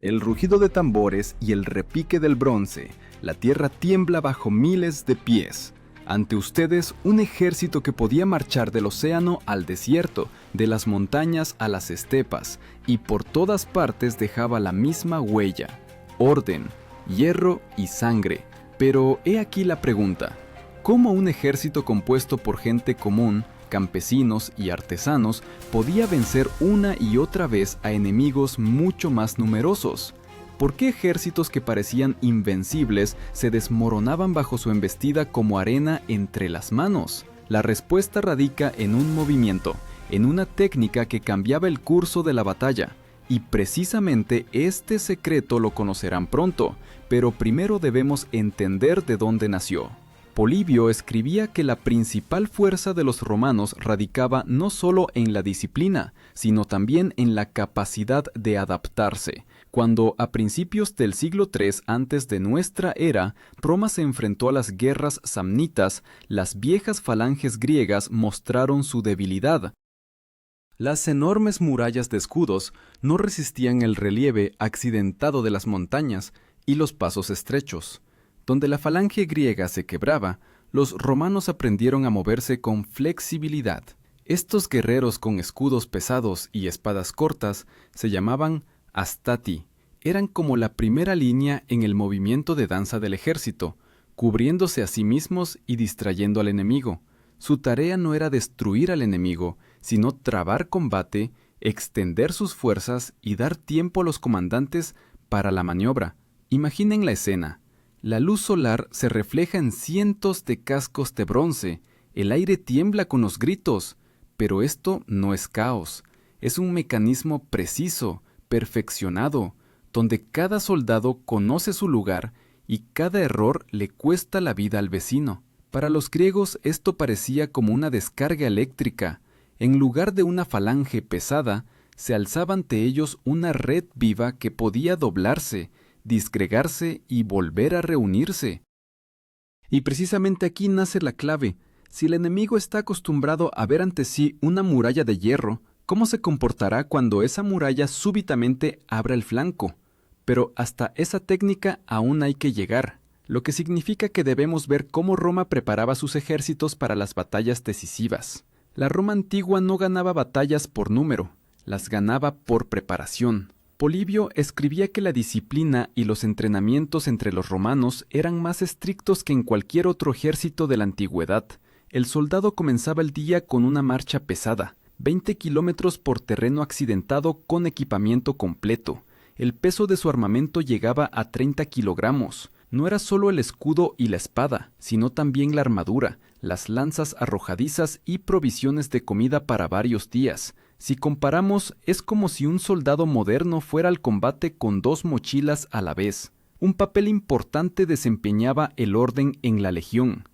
El rugido de tambores y el repique del bronce, la tierra tiembla bajo miles de pies. Ante ustedes, un ejército que podía marchar del océano al desierto, de las montañas a las estepas, y por todas partes dejaba la misma huella: orden, hierro y sangre. Pero he aquí la pregunta: ¿cómo un ejército compuesto por gente común, campesinos y artesanos, podía vencer una y otra vez a enemigos mucho más numerosos? ¿Por qué ejércitos que parecían invencibles se desmoronaban bajo su embestida como arena entre las manos? La respuesta radica en un movimiento, en una técnica que cambiaba el curso de la batalla. Y precisamente este secreto lo conocerán pronto, pero primero debemos entender de dónde nació. Polibio escribía que la principal fuerza de los romanos radicaba no solo en la disciplina, sino también en la capacidad de adaptarse. Cuando a principios del siglo III antes de nuestra era, Roma se enfrentó a las guerras samnitas, las viejas falanges griegas mostraron su debilidad. Las enormes murallas de escudos no resistían el relieve accidentado de las montañas y los pasos estrechos. Donde la falange griega se quebraba, los romanos aprendieron a moverse con flexibilidad. Estos guerreros con escudos pesados y espadas cortas se llamaban astati. Eran como la primera línea en el movimiento de danza del ejército, cubriéndose a sí mismos y distrayendo al enemigo. Su tarea no era destruir al enemigo, sino trabar combate, extender sus fuerzas y dar tiempo a los comandantes para la maniobra. Imaginen la escena. La luz solar se refleja en cientos de cascos de bronce, el aire tiembla con los gritos, pero esto no es caos, es un mecanismo preciso, perfeccionado, donde cada soldado conoce su lugar y cada error le cuesta la vida al vecino. Para los griegos esto parecía como una descarga eléctrica. En lugar de una falange pesada, se alzaba ante ellos una red viva que podía doblarse, disgregarse y volver a reunirse. Y precisamente aquí nace la clave. Si el enemigo está acostumbrado a ver ante sí una muralla de hierro, ¿cómo se comportará cuando esa muralla súbitamente abra el flanco? Pero hasta esa técnica aún hay que llegar, lo que significa que debemos ver cómo Roma preparaba sus ejércitos para las batallas decisivas. La Roma antigua no ganaba batallas por número, las ganaba por preparación. Polibio escribía que la disciplina y los entrenamientos entre los romanos eran más estrictos que en cualquier otro ejército de la antigüedad. El soldado comenzaba el día con una marcha pesada, 20 kilómetros por terreno accidentado con equipamiento completo. El peso de su armamento llegaba a 30 kilogramos. No era solo el escudo y la espada, sino también la armadura, las lanzas arrojadizas y provisiones de comida para varios días. Si comparamos, es como si un soldado moderno fuera al combate con 2 mochilas a la vez. Un papel importante desempeñaba el orden en la legión.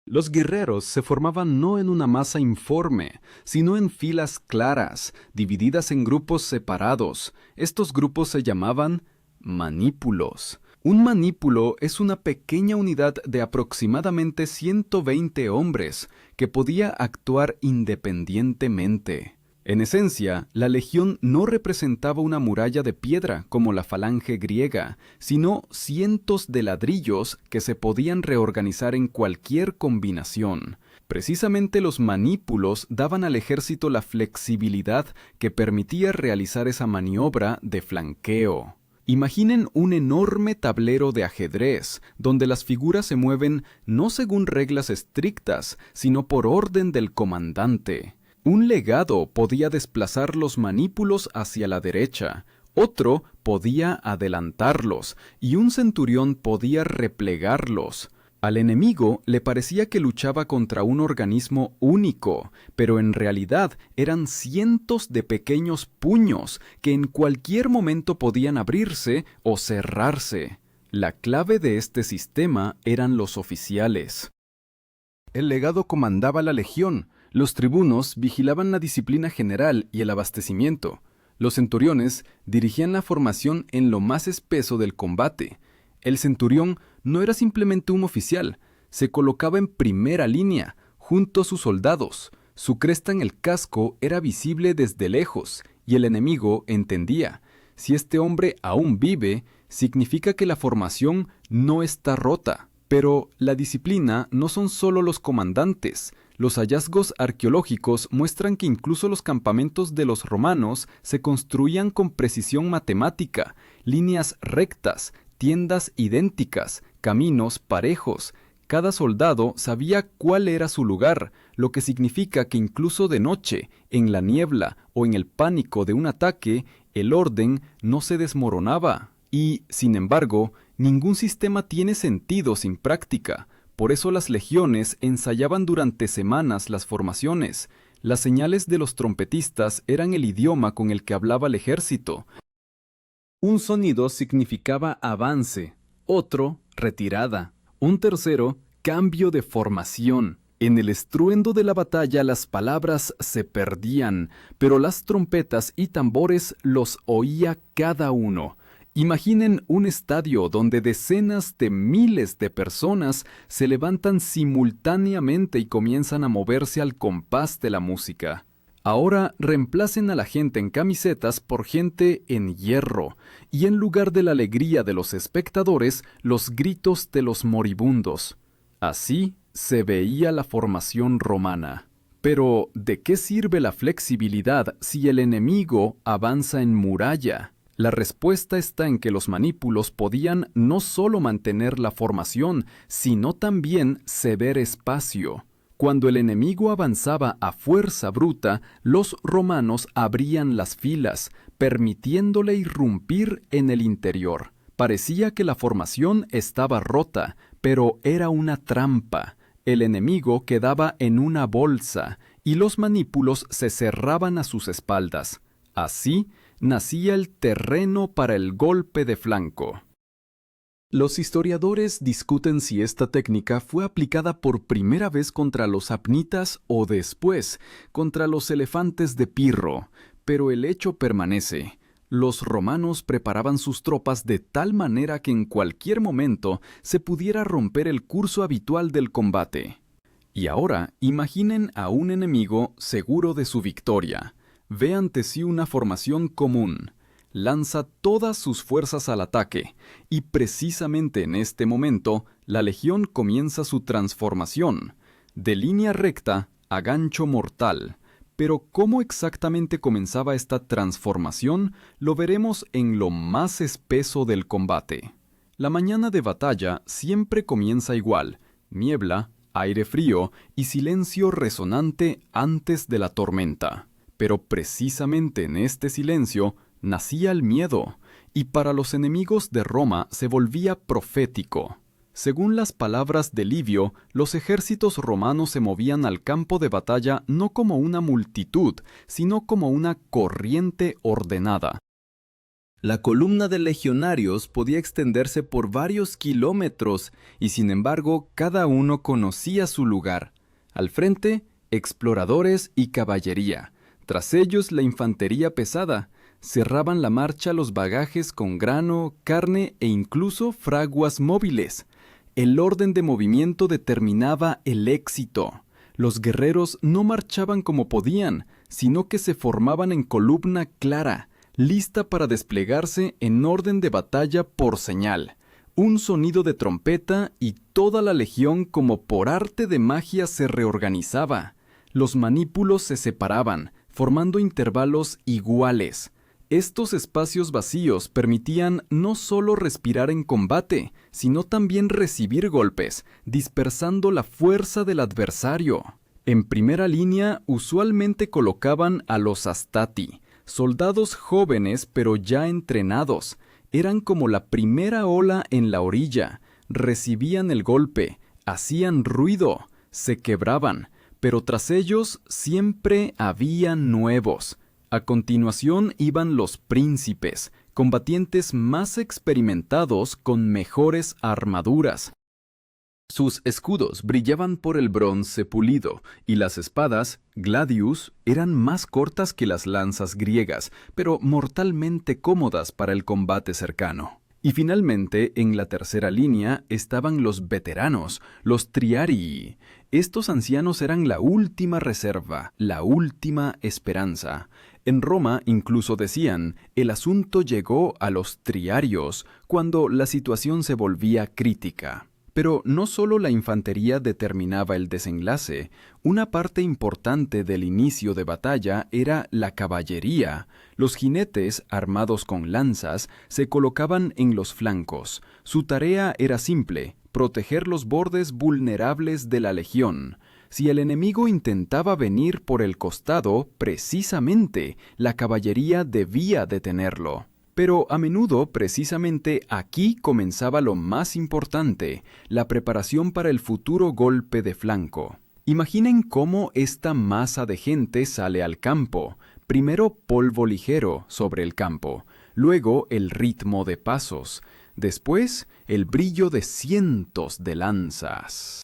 Los guerreros se formaban no en una masa informe, sino en filas claras, divididas en grupos separados. Estos grupos se llamaban manípulos. Un manípulo es una pequeña unidad de aproximadamente 120 hombres que podía actuar independientemente. En esencia, la legión no representaba una muralla de piedra como la falange griega, sino cientos de ladrillos que se podían reorganizar en cualquier combinación. Precisamente los manípulos daban al ejército la flexibilidad que permitía realizar esa maniobra de flanqueo. Imaginen un enorme tablero de ajedrez, donde las figuras se mueven no según reglas estrictas, sino por orden del comandante. Un legado podía desplazar los manípulos hacia la derecha, otro podía adelantarlos, y un centurión podía replegarlos. Al enemigo le parecía que luchaba contra un organismo único, pero en realidad eran cientos de pequeños puños que en cualquier momento podían abrirse o cerrarse. La clave de este sistema eran los oficiales. El legado comandaba la legión, los tribunos vigilaban la disciplina general y el abastecimiento, los centuriones dirigían la formación en lo más espeso del combate. El centurión no era simplemente un oficial, se colocaba en primera línea, junto a sus soldados. Su cresta en el casco era visible desde lejos, y el enemigo entendía: Si este hombre aún vive, significa que la formación no está rota. Pero la disciplina no son solo los comandantes. Los hallazgos arqueológicos muestran que incluso los campamentos de los romanos se construían con precisión matemática, líneas rectas, tiendas idénticas, caminos parejos. Cada soldado sabía cuál era su lugar, lo que significa que incluso de noche, en la niebla o en el pánico de un ataque, el orden no se desmoronaba. Y, sin embargo, ningún sistema tiene sentido sin práctica. Por eso las legiones ensayaban durante semanas las formaciones. Las señales de los trompetistas eran el idioma con el que hablaba el ejército. Un sonido significaba avance, otro, retirada, un tercero, cambio de formación. En el estruendo de la batalla las palabras se perdían, pero las trompetas y tambores los oía cada uno. Imaginen un estadio donde decenas de miles de personas se levantan simultáneamente y comienzan a moverse al compás de la música. Ahora reemplacen a la gente en camisetas por gente en hierro, y en lugar de la alegría de los espectadores, los gritos de los moribundos. Así se veía la formación romana. Pero, ¿de qué sirve la flexibilidad si el enemigo avanza en muralla? La respuesta está en que los manípulos podían no solo mantener la formación, sino también ceder espacio. Cuando el enemigo avanzaba a fuerza bruta, los romanos abrían las filas, permitiéndole irrumpir en el interior. Parecía que la formación estaba rota, pero era una trampa. El enemigo quedaba en una bolsa, y los manípulos se cerraban a sus espaldas. Así, nacía el terreno para el golpe de flanco. Los historiadores discuten si esta técnica fue aplicada por primera vez contra los samnitas o después, contra los elefantes de Pirro, pero el hecho permanece. Los romanos preparaban sus tropas de tal manera que en cualquier momento se pudiera romper el curso habitual del combate. Y ahora, imaginen a un enemigo seguro de su victoria. Ve ante sí una formación común, lanza todas sus fuerzas al ataque, y precisamente en este momento, la legión comienza su transformación, de línea recta a gancho mortal. Pero ¿cómo exactamente comenzaba esta transformación? Lo veremos en lo más espeso del combate. La mañana de batalla siempre comienza igual, niebla, aire frío y silencio resonante antes de la tormenta. Pero precisamente en este silencio nacía el miedo, y para los enemigos de Roma se volvía profético. Según las palabras de Livio, los ejércitos romanos se movían al campo de batalla no como una multitud, sino como una corriente ordenada. La columna de legionarios podía extenderse por varios kilómetros, y sin embargo cada uno conocía su lugar. Al frente, exploradores y caballería. Tras ellos la infantería pesada. Cerraban la marcha los bagajes con grano, carne e incluso fraguas móviles. El orden de movimiento determinaba el éxito. Los guerreros no marchaban como podían, sino que se formaban en columna clara, lista para desplegarse en orden de batalla por señal. Un sonido de trompeta y toda la legión como por arte de magia se reorganizaba. Los manípulos se separaban, formando intervalos iguales. Estos espacios vacíos permitían no solo respirar en combate, sino también recibir golpes, dispersando la fuerza del adversario. En primera línea usualmente colocaban a los astati, soldados jóvenes pero ya entrenados. Eran como la primera ola en la orilla. Recibían el golpe, hacían ruido, se quebraban, pero tras ellos siempre había nuevos. A continuación iban los príncipes, combatientes más experimentados con mejores armaduras. Sus escudos brillaban por el bronce pulido, y las espadas, gladius, eran más cortas que las lanzas griegas, pero mortalmente cómodas para el combate cercano. Y finalmente, en la tercera línea estaban los veteranos, los triarii. Estos ancianos eran la última reserva, la última esperanza. En Roma incluso decían, el asunto llegó a los triarios cuando la situación se volvía crítica. Pero no solo la infantería determinaba el desenlace, una parte importante del inicio de batalla era la caballería. Los jinetes, armados con lanzas, se colocaban en los flancos. Su tarea era simple, proteger los bordes vulnerables de la legión. Si el enemigo intentaba venir por el costado, precisamente, la caballería debía detenerlo. Pero a menudo, precisamente aquí comenzaba lo más importante, la preparación para el futuro golpe de flanco. Imaginen cómo esta masa de gente sale al campo. Primero polvo ligero sobre el campo, luego el ritmo de pasos, después el brillo de cientos de lanzas.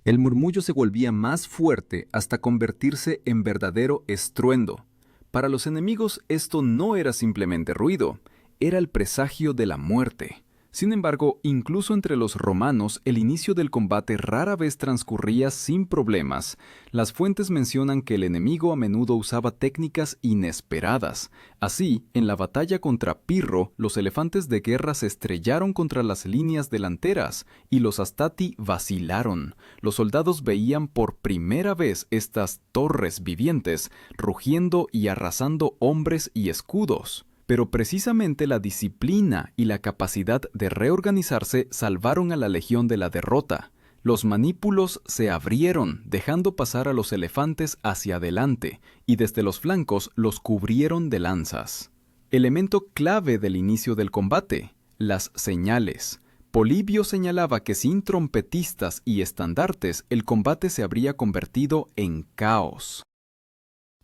El murmullo se volvía más fuerte hasta convertirse en verdadero estruendo. Para los enemigos esto no era simplemente ruido, era el presagio de la muerte. Sin embargo, incluso entre los romanos, el inicio del combate rara vez transcurría sin problemas. Las fuentes mencionan que el enemigo a menudo usaba técnicas inesperadas. Así, en la batalla contra Pirro, los elefantes de guerra se estrellaron contra las líneas delanteras y los Astati vacilaron. Los soldados veían por primera vez estas torres vivientes, rugiendo y arrasando hombres y escudos. Pero precisamente la disciplina y la capacidad de reorganizarse salvaron a la legión de la derrota. Los manípulos se abrieron, dejando pasar a los elefantes hacia adelante, y desde los flancos los cubrieron de lanzas. Elemento clave del inicio del combate: las señales. Polibio señalaba que sin trompetistas y estandartes el combate se habría convertido en caos.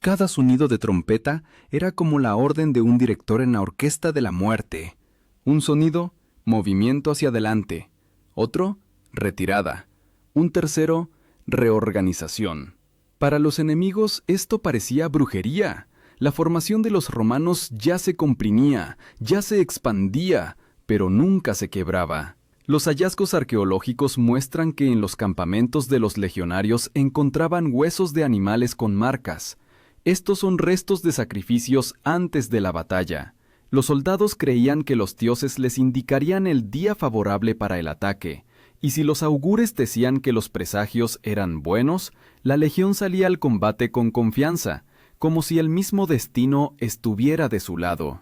Cada sonido de trompeta era como la orden de un director en la orquesta de la muerte. Un sonido, movimiento hacia adelante. Otro, retirada. Un tercero, reorganización. Para los enemigos esto parecía brujería. La formación de los romanos ya se comprimía, ya se expandía, pero nunca se quebraba. Los hallazgos arqueológicos muestran que en los campamentos de los legionarios encontraban huesos de animales con marcas. Estos son restos de sacrificios antes de la batalla. Los soldados creían que los dioses les indicarían el día favorable para el ataque, y si los augures decían que los presagios eran buenos, la legión salía al combate con confianza, como si el mismo destino estuviera de su lado.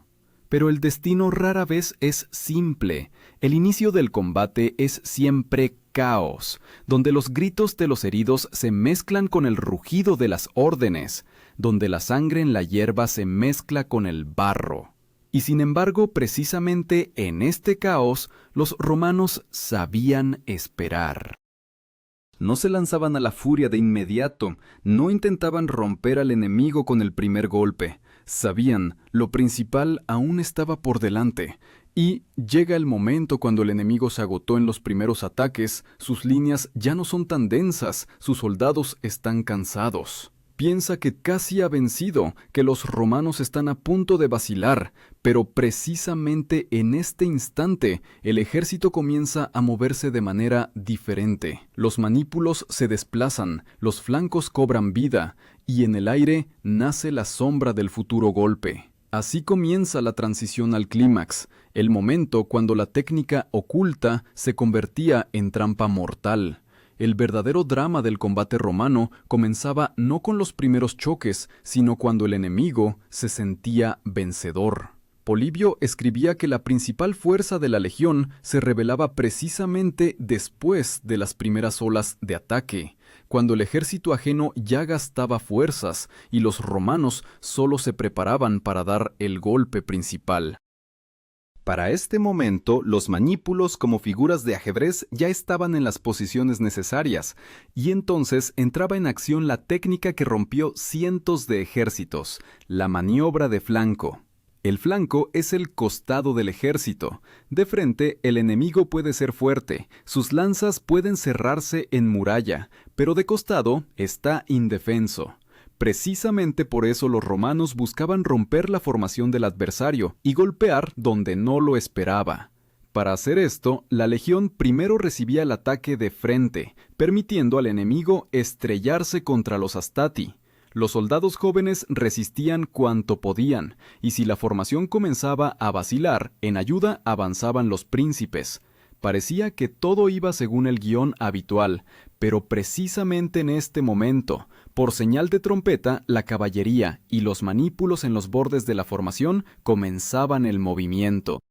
Pero el destino rara vez es simple. El inicio del combate es siempre caos, donde los gritos de los heridos se mezclan con el rugido de las órdenes, donde la sangre en la hierba se mezcla con el barro. Y sin embargo, precisamente en este caos, los romanos sabían esperar. No se lanzaban a la furia de inmediato, no intentaban romper al enemigo con el primer golpe. Sabían, lo principal aún estaba por delante. Y llega el momento cuando el enemigo se agotó en los primeros ataques, sus líneas ya no son tan densas, sus soldados están cansados. Piensa que casi ha vencido, que los romanos están a punto de vacilar, pero precisamente en este instante el ejército comienza a moverse de manera diferente. Los manípulos se desplazan, los flancos cobran vida, y en el aire nace la sombra del futuro golpe. Así comienza la transición al clímax, el momento cuando la técnica oculta se convertía en trampa mortal. El verdadero drama del combate romano comenzaba no con los primeros choques, sino cuando el enemigo se sentía vencedor. Polibio escribía que la principal fuerza de la legión se revelaba precisamente después de las primeras olas de ataque, cuando el ejército ajeno ya gastaba fuerzas y los romanos solo se preparaban para dar el golpe principal. Para este momento, los manípulos como figuras de ajedrez ya estaban en las posiciones necesarias, y entonces entraba en acción la técnica que rompió cientos de ejércitos, la maniobra de flanco. El flanco es el costado del ejército. De frente, el enemigo puede ser fuerte, sus lanzas pueden cerrarse en muralla, pero de costado está indefenso. Precisamente por eso los romanos buscaban romper la formación del adversario y golpear donde no lo esperaba. Para hacer esto, la legión primero recibía el ataque de frente, permitiendo al enemigo estrellarse contra los Astati. Los soldados jóvenes resistían cuanto podían, y si la formación comenzaba a vacilar, en ayuda avanzaban los príncipes. Parecía que todo iba según el guión habitual, pero precisamente en este momento, por señal de trompeta, la caballería y los manípulos en los bordes de la formación comenzaban el movimiento.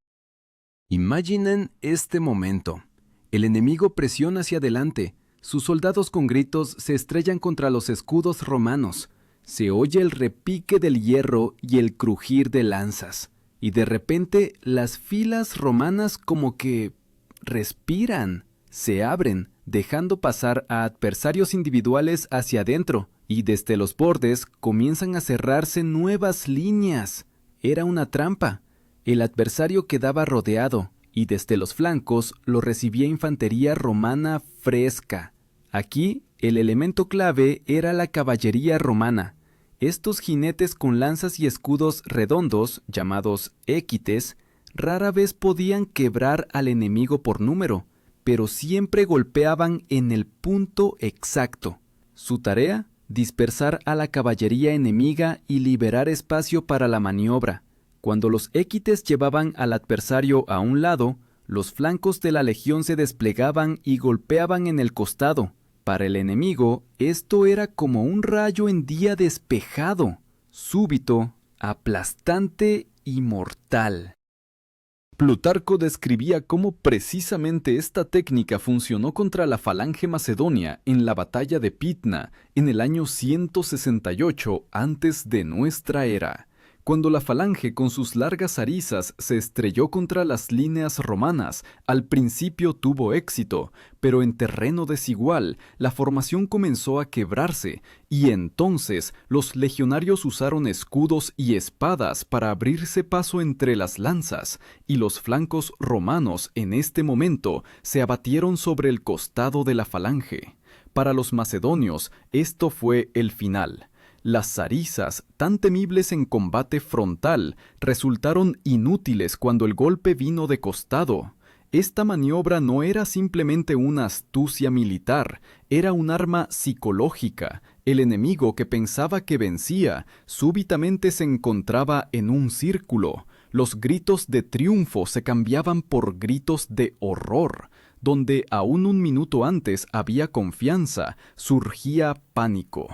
Imaginen este momento. El enemigo presiona hacia adelante. Sus soldados con gritos se estrellan contra los escudos romanos. Se oye el repique del hierro y el crujir de lanzas. Y de repente las filas romanas como que respiran, se abren, dejando pasar a adversarios individuales hacia adentro, y desde los bordes comienzan a cerrarse nuevas líneas. Era una trampa. El adversario quedaba rodeado, y desde los flancos lo recibía infantería romana fresca. Aquí, el elemento clave era la caballería romana. Estos jinetes con lanzas y escudos redondos, llamados equites, rara vez podían quebrar al enemigo por número, pero siempre golpeaban en el punto exacto. Su tarea, dispersar a la caballería enemiga y liberar espacio para la maniobra. Cuando los equites llevaban al adversario a un lado, los flancos de la legión se desplegaban y golpeaban en el costado. Para el enemigo, esto era como un rayo en día despejado, súbito, aplastante y mortal. Plutarco describía cómo precisamente esta técnica funcionó contra la falange macedonia en la batalla de Pitna en el año 168 antes de nuestra era. Cuando la falange con sus largas arisas se estrelló contra las líneas romanas, al principio tuvo éxito, pero en terreno desigual, la formación comenzó a quebrarse, y entonces los legionarios usaron escudos y espadas para abrirse paso entre las lanzas, y los flancos romanos en este momento se abatieron sobre el costado de la falange. Para los macedonios, esto fue el final. Las zarisas, tan temibles en combate frontal, resultaron inútiles cuando el golpe vino de costado. Esta maniobra no era simplemente una astucia militar, era un arma psicológica. El enemigo que pensaba que vencía, súbitamente se encontraba en un círculo. Los gritos de triunfo se cambiaban por gritos de horror. Donde aún un minuto antes había confianza, surgía pánico.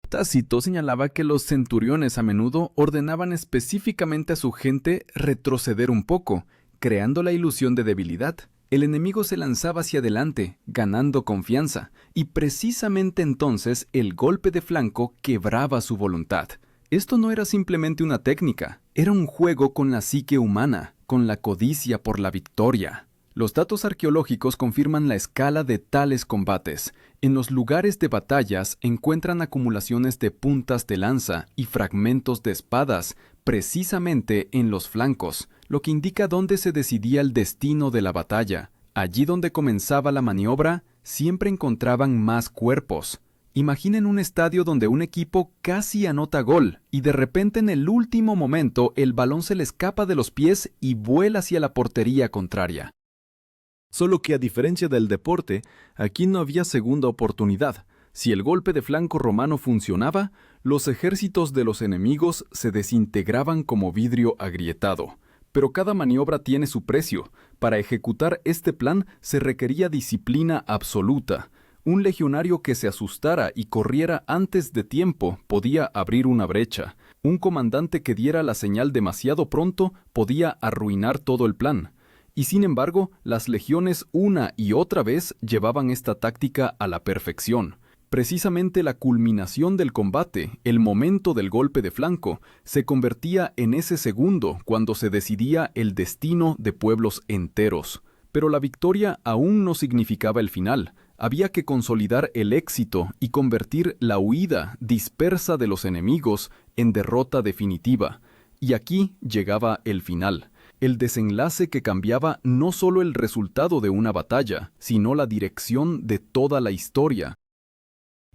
Tácito señalaba que los centuriones a menudo ordenaban específicamente a su gente retroceder un poco, creando la ilusión de debilidad. El enemigo se lanzaba hacia adelante, ganando confianza, y precisamente entonces el golpe de flanco quebraba su voluntad. Esto no era simplemente una técnica, era un juego con la psique humana, con la codicia por la victoria. Los datos arqueológicos confirman la escala de tales combates. En los lugares de batallas encuentran acumulaciones de puntas de lanza y fragmentos de espadas, precisamente en los flancos, lo que indica dónde se decidía el destino de la batalla. Allí donde comenzaba la maniobra, siempre encontraban más cuerpos. Imaginen un estadio donde un equipo casi anota gol y de repente en el último momento el balón se le escapa de los pies y vuela hacia la portería contraria. Solo que a diferencia del deporte, aquí no había segunda oportunidad. Si el golpe de flanco romano funcionaba, los ejércitos de los enemigos se desintegraban como vidrio agrietado. Pero cada maniobra tiene su precio. Para ejecutar este plan se requería disciplina absoluta. Un legionario que se asustara y corriera antes de tiempo podía abrir una brecha. Un comandante que diera la señal demasiado pronto podía arruinar todo el plan. Y sin embargo, las legiones una y otra vez llevaban esta táctica a la perfección. Precisamente la culminación del combate, el momento del golpe de flanco, se convertía en ese segundo cuando se decidía el destino de pueblos enteros. Pero la victoria aún no significaba el final. Había que consolidar el éxito y convertir la huida dispersa de los enemigos en derrota definitiva. Y aquí llegaba el final. El desenlace que cambiaba no solo el resultado de una batalla, sino la dirección de toda la historia.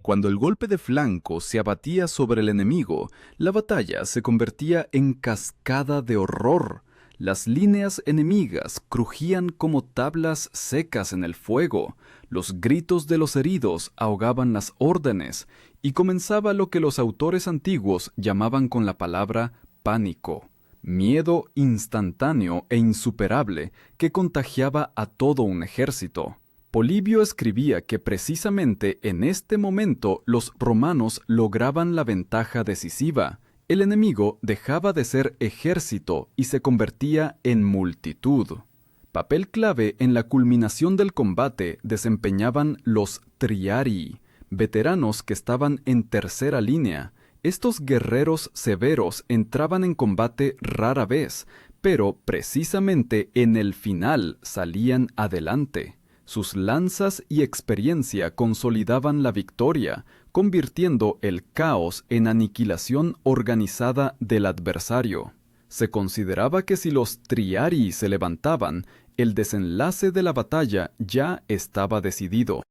Cuando el golpe de flanco se abatía sobre el enemigo, la batalla se convertía en cascada de horror. Las líneas enemigas crujían como tablas secas en el fuego, los gritos de los heridos ahogaban las órdenes, y comenzaba lo que los autores antiguos llamaban con la palabra pánico, miedo instantáneo e insuperable que contagiaba a todo un ejército. Polibio escribía que precisamente en este momento los romanos lograban la ventaja decisiva. El enemigo dejaba de ser ejército y se convertía en multitud. Papel clave en la culminación del combate desempeñaban los triarii, veteranos que estaban en tercera línea. Estos guerreros severos entraban en combate rara vez, pero precisamente en el final salían adelante. Sus lanzas y experiencia consolidaban la victoria, convirtiendo el caos en aniquilación organizada del adversario. Se consideraba que si los triarii se levantaban, el desenlace de la batalla ya estaba decidido.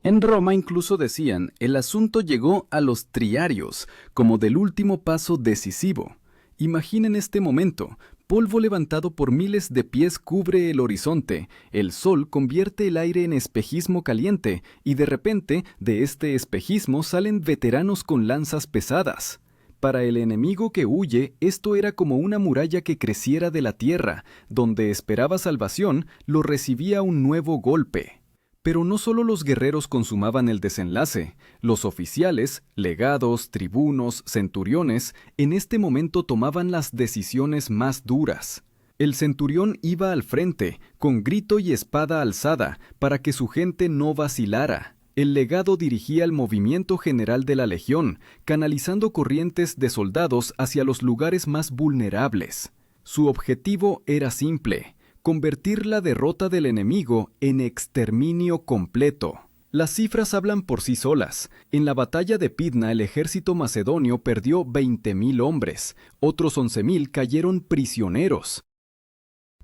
En Roma incluso decían, el asunto llegó a los triarios, como del último paso decisivo. Imaginen este momento. Polvo levantado por miles de pies cubre el horizonte, el sol convierte el aire en espejismo caliente, y de repente, de este espejismo salen veteranos con lanzas pesadas. Para el enemigo que huye, esto era como una muralla que creciera de la tierra, donde esperaba salvación, lo recibía un nuevo golpe. Pero no solo los guerreros consumaban el desenlace, los oficiales, legados, tribunos, centuriones, en este momento tomaban las decisiones más duras. El centurión iba al frente, con grito y espada alzada, para que su gente no vacilara. El legado dirigía el movimiento general de la legión, canalizando corrientes de soldados hacia los lugares más vulnerables. Su objetivo era simple: convertir la derrota del enemigo en exterminio completo. Las cifras hablan por sí solas. En la batalla de Pydna el ejército macedonio perdió 20.000 hombres, otros 11.000 cayeron prisioneros.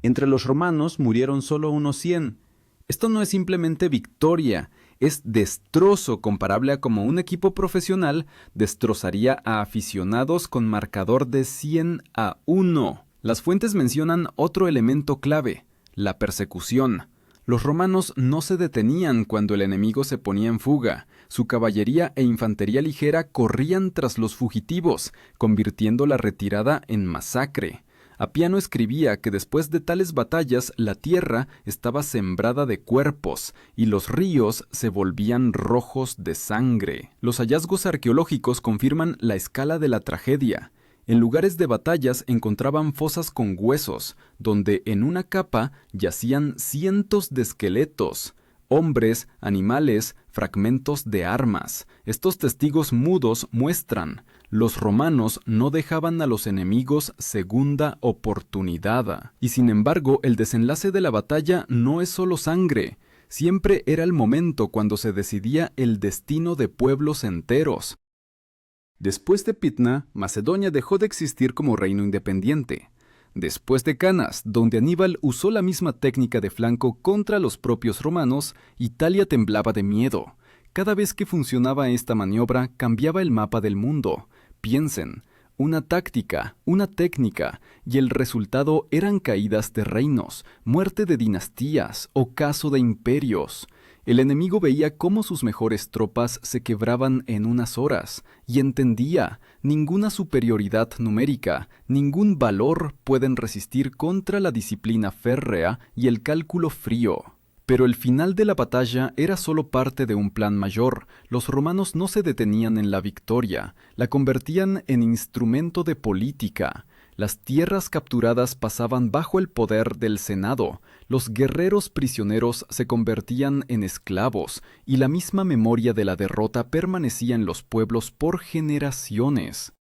Entre los romanos murieron solo unos 100. Esto no es simplemente victoria, es destrozo comparable a como un equipo profesional destrozaría a aficionados con marcador de 100-1. Las fuentes mencionan otro elemento clave: la persecución. Los romanos no se detenían cuando el enemigo se ponía en fuga. Su caballería e infantería ligera corrían tras los fugitivos, convirtiendo la retirada en masacre. Apiano escribía que después de tales batallas la tierra estaba sembrada de cuerpos y los ríos se volvían rojos de sangre. Los hallazgos arqueológicos confirman la escala de la tragedia. En lugares de batallas encontraban fosas con huesos, donde en una capa yacían cientos de esqueletos, hombres, animales, fragmentos de armas. Estos testigos mudos muestran: los romanos no dejaban a los enemigos segunda oportunidad. Y sin embargo, el desenlace de la batalla no es solo sangre. Siempre era el momento cuando se decidía el destino de pueblos enteros. Después de Pydna, Macedonia dejó de existir como reino independiente. Después de Canas, donde Aníbal usó la misma técnica de flanco contra los propios romanos, Italia temblaba de miedo. Cada vez que funcionaba esta maniobra, cambiaba el mapa del mundo. Piensen, una táctica, una técnica, y el resultado eran caídas de reinos, muerte de dinastías, ocaso de imperios. El enemigo veía cómo sus mejores tropas se quebraban en unas horas, y entendía: ninguna superioridad numérica, ningún valor pueden resistir contra la disciplina férrea y el cálculo frío. Pero el final de la batalla era solo parte de un plan mayor. Los romanos no se detenían en la victoria, la convertían en instrumento de política. Las tierras capturadas pasaban bajo el poder del Senado, los guerreros prisioneros se convertían en esclavos, y la misma memoria de la derrota permanecía en los pueblos por generaciones.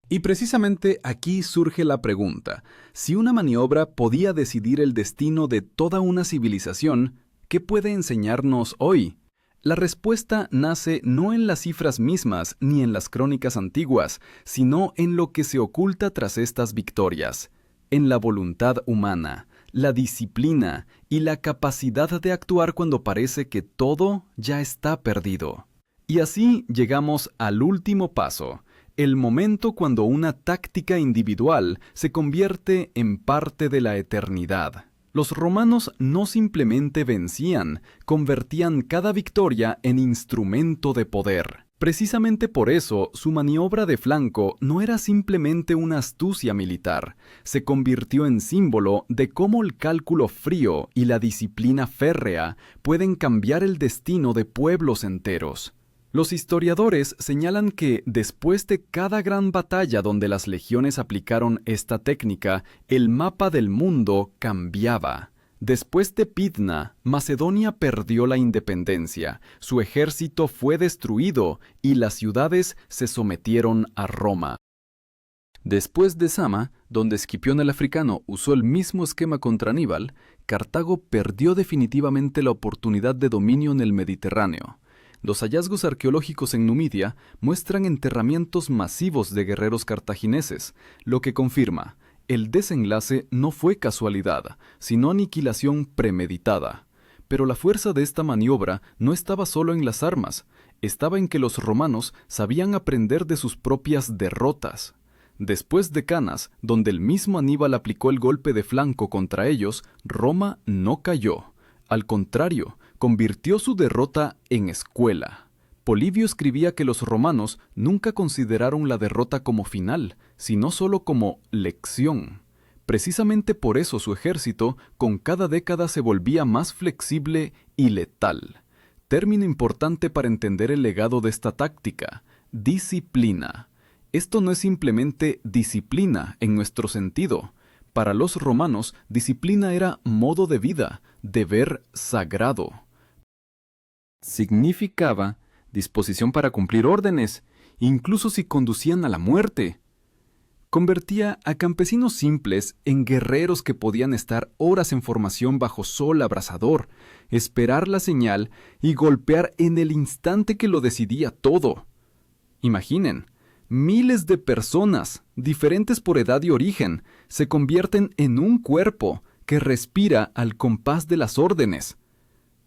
Y precisamente aquí surge la pregunta: si una maniobra podía decidir el destino de toda una civilización, ¿qué puede enseñarnos hoy? La respuesta nace no en las cifras mismas ni en las crónicas antiguas, sino en lo que se oculta tras estas victorias, en la voluntad humana, la disciplina y la capacidad de actuar cuando parece que todo ya está perdido. Y así llegamos al último paso: el momento cuando una táctica individual se convierte en parte de la eternidad. Los romanos no simplemente vencían, convertían cada victoria en instrumento de poder. Precisamente por eso, su maniobra de flanco no era simplemente una astucia militar, se convirtió en símbolo de cómo el cálculo frío y la disciplina férrea pueden cambiar el destino de pueblos enteros. Los historiadores señalan que, después de cada gran batalla donde las legiones aplicaron esta técnica, el mapa del mundo cambiaba. Después de Pydna, Macedonia perdió la independencia, su ejército fue destruido y las ciudades se sometieron a Roma. Después de Sama, donde Escipión el africano usó el mismo esquema contra Aníbal, Cartago perdió definitivamente la oportunidad de dominio en el Mediterráneo. Los hallazgos arqueológicos en Numidia muestran enterramientos masivos de guerreros cartagineses, lo que confirma: el desenlace no fue casualidad, sino aniquilación premeditada. Pero la fuerza de esta maniobra no estaba solo en las armas, estaba en que los romanos sabían aprender de sus propias derrotas. Después de Canas, donde el mismo Aníbal aplicó el golpe de flanco contra ellos, Roma no cayó. Al contrario, convirtió su derrota en escuela. Polibio escribía que los romanos nunca consideraron la derrota como final, sino solo como lección. Precisamente por eso su ejército con cada década se volvía más flexible y letal. Término importante para entender el legado de esta táctica: disciplina. Esto no es simplemente disciplina en nuestro sentido. Para los romanos, disciplina era modo de vida, deber sagrado. Significaba disposición para cumplir órdenes, incluso si conducían a la muerte. Convertía a campesinos simples en guerreros que podían estar horas en formación bajo sol abrasador, esperar la señal y golpear en el instante que lo decidía todo. Imaginen, miles de personas, diferentes por edad y origen, se convierten en un cuerpo que respira al compás de las órdenes.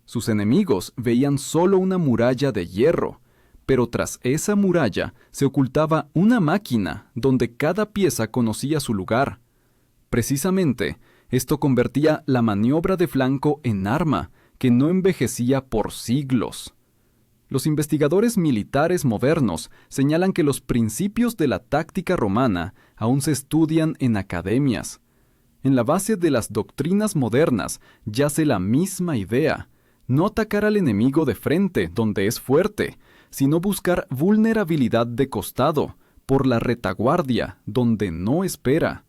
Sus enemigos veían solo una muralla de hierro, pero tras esa muralla se ocultaba una máquina donde cada pieza conocía su lugar. Precisamente, esto convertía la maniobra de flanco en arma que no envejecía por siglos. Los investigadores militares modernos señalan que los principios de la táctica romana aún se estudian en academias. En la base de las doctrinas modernas yace la misma idea: no atacar al enemigo de frente, donde es fuerte, sino buscar vulnerabilidad de costado, por la retaguardia, donde no espera.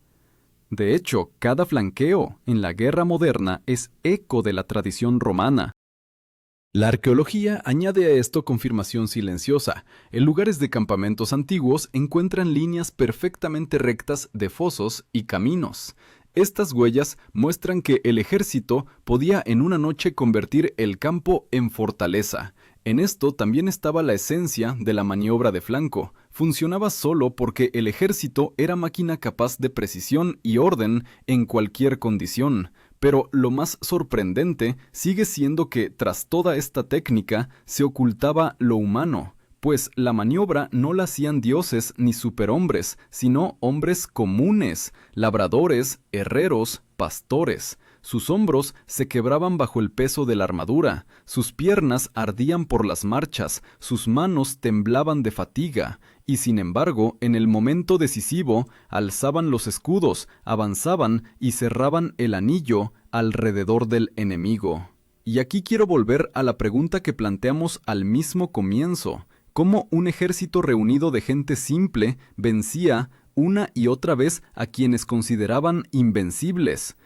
De hecho, cada flanqueo en la guerra moderna es eco de la tradición romana. La arqueología añade a esto confirmación silenciosa. En lugares de campamentos antiguos encuentran líneas perfectamente rectas de fosos y caminos. Estas huellas muestran que el ejército podía en una noche convertir el campo en fortaleza. En esto también estaba la esencia de la maniobra de flanco. Funcionaba solo porque el ejército era máquina capaz de precisión y orden en cualquier condición. Pero lo más sorprendente sigue siendo que, tras toda esta técnica, se ocultaba lo humano, pues la maniobra no la hacían dioses ni superhombres, sino hombres comunes, labradores, herreros, pastores. Sus hombros se quebraban bajo el peso de la armadura, sus piernas ardían por las marchas, sus manos temblaban de fatiga, y sin embargo, en el momento decisivo, alzaban los escudos, avanzaban y cerraban el anillo alrededor del enemigo. Y aquí quiero volver a la pregunta que planteamos al mismo comienzo: ¿cómo un ejército reunido de gente simple vencía una y otra vez a quienes consideraban invencibles?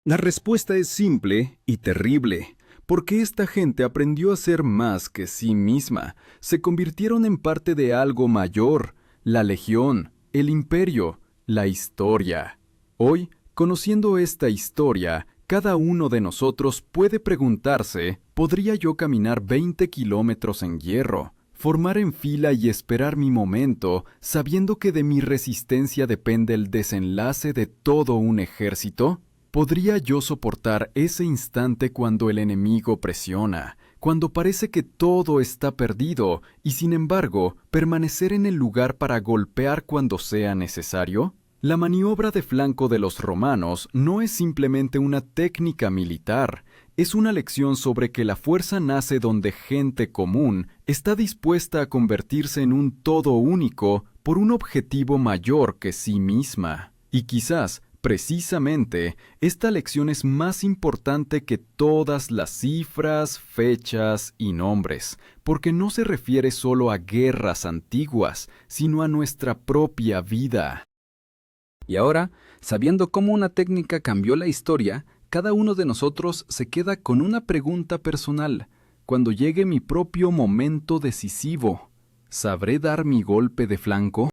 La respuesta es simple y terrible, porque esta gente aprendió a ser más que sí misma. Se convirtieron en parte de algo mayor: la legión, el imperio, la historia. Hoy, conociendo esta historia, cada uno de nosotros puede preguntarse: ¿podría yo caminar 20 kilómetros en hierro? Formar en fila y esperar mi momento, sabiendo que de mi resistencia depende el desenlace de todo un ejército? ¿Podría yo soportar ese instante cuando el enemigo presiona, cuando parece que todo está perdido, y sin embargo, permanecer en el lugar para golpear cuando sea necesario? La maniobra de flanco de los romanos no es simplemente una técnica militar, es una lección sobre que la fuerza nace donde gente común está dispuesta a convertirse en un todo único por un objetivo mayor que sí misma. Y quizás, precisamente, esta lección es más importante que todas las cifras, fechas y nombres, porque no se refiere solo a guerras antiguas, sino a nuestra propia vida. Y ahora, sabiendo cómo una técnica cambió la historia, cada uno de nosotros se queda con una pregunta personal. Cuando llegue mi propio momento decisivo, ¿sabré dar mi golpe de flanco?